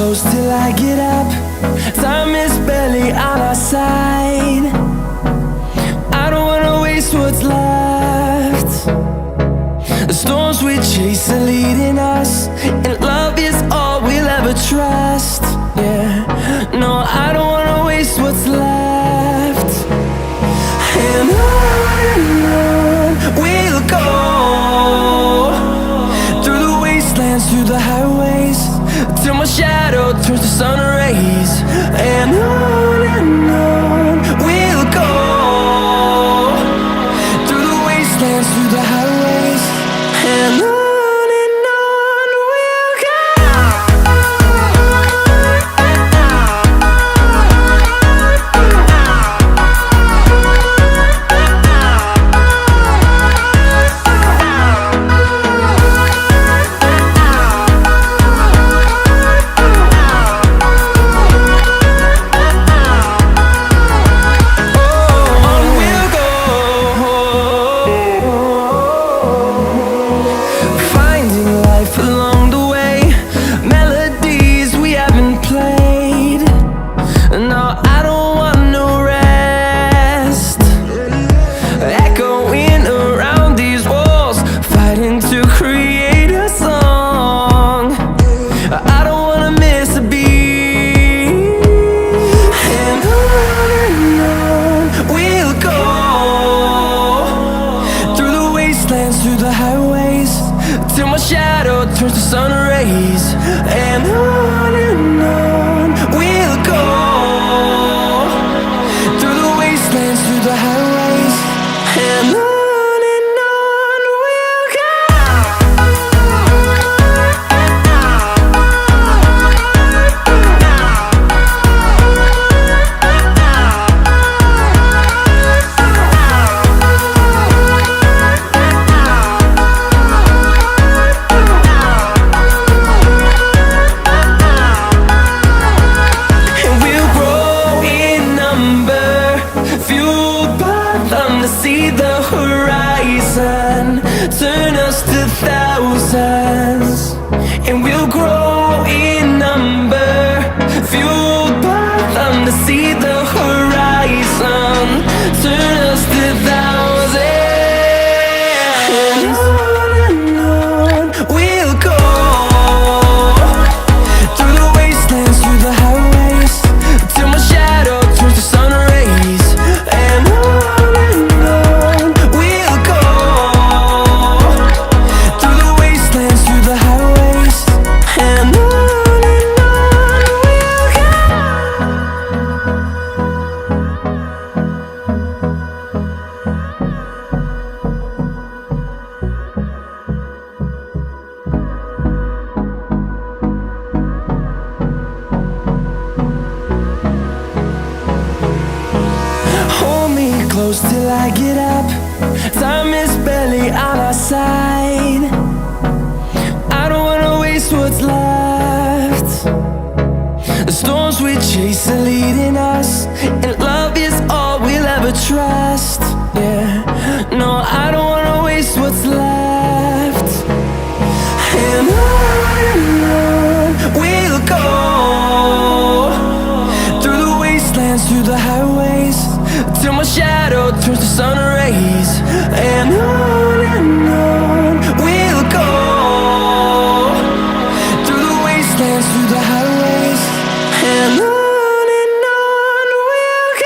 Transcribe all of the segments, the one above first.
close till I get up. Time is barely on our side. I don't wanna waste what's left. The storms we chase are leading us, and love is all we'll ever trust. Yeah, no, I don't wanna waste what's left. And on we'll go, through the wastelands, through the highways, till my shadow turns to sun rays. And on we'll go, through the wastelands, through the highways, and on we'll go. Through the highways, till my shadow turns to sun rays. And on we'll go, through the wastelands, through the highways, and on we'll go. To see the horizon turn us to thousands, and we'll grow in number, fueled by them. To see the horizon turn us to thousands, and on we'll go, through the wastelands, through the highways, till my shadow turns to sun rays. And close till I get up. Time is barely on our side. I don't wanna waste what's left. The storms we chase are leading us, and love is all we'll ever trust. Yeah, no, I don't wanna waste what's left. And on we'll go, through the wastelands, through the highways, till my shadow turns to sun rays. And on we'll go, through the wastelands, through the highways, and on we'll go.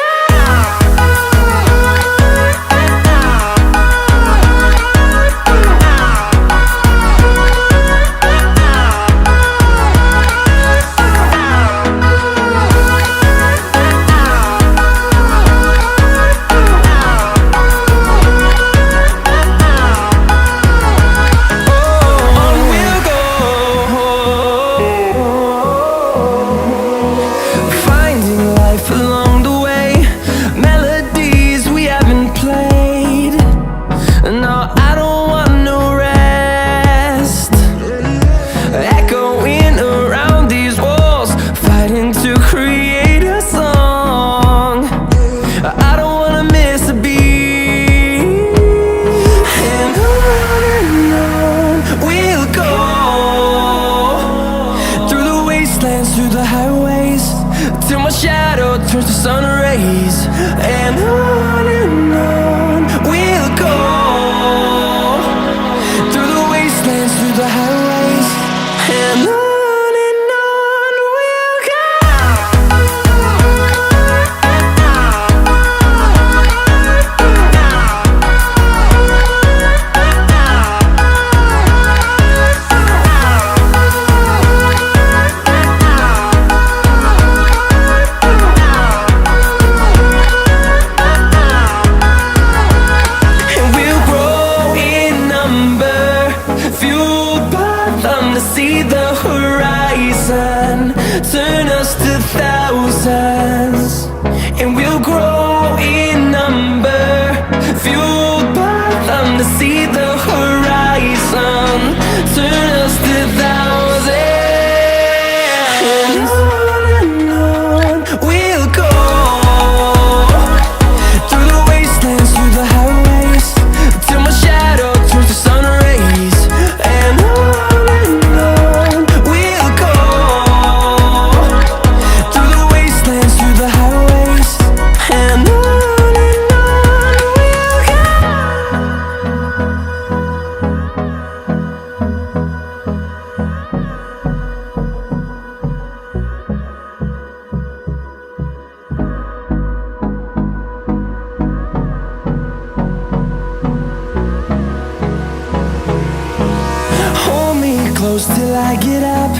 close till I get up.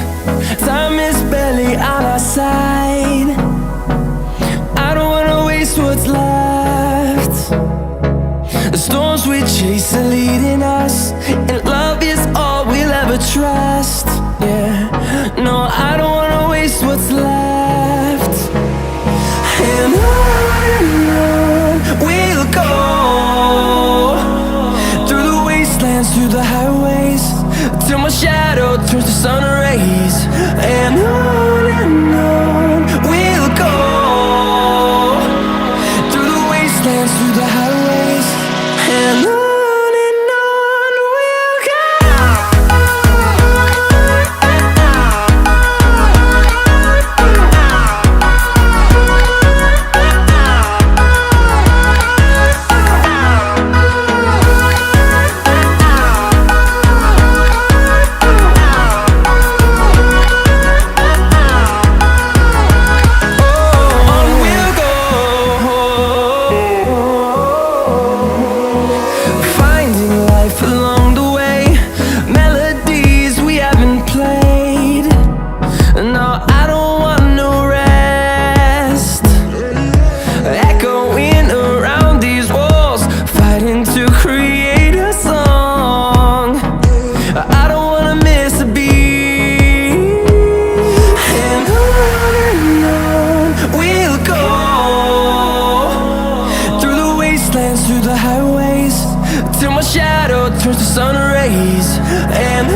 Time is barely on our side. I don't wanna waste what's left. The storms we chase are leading us, and love is all we'll ever trust. Yeah, no, I don't wanna waste what's left. And on we'll go, through the wastelands, through the highways, till my shadow turns to sun rays. And on we'll go, through the wastelands, through the highways, and on we'll go. Through the highways, till my shadow turns to sun rays. And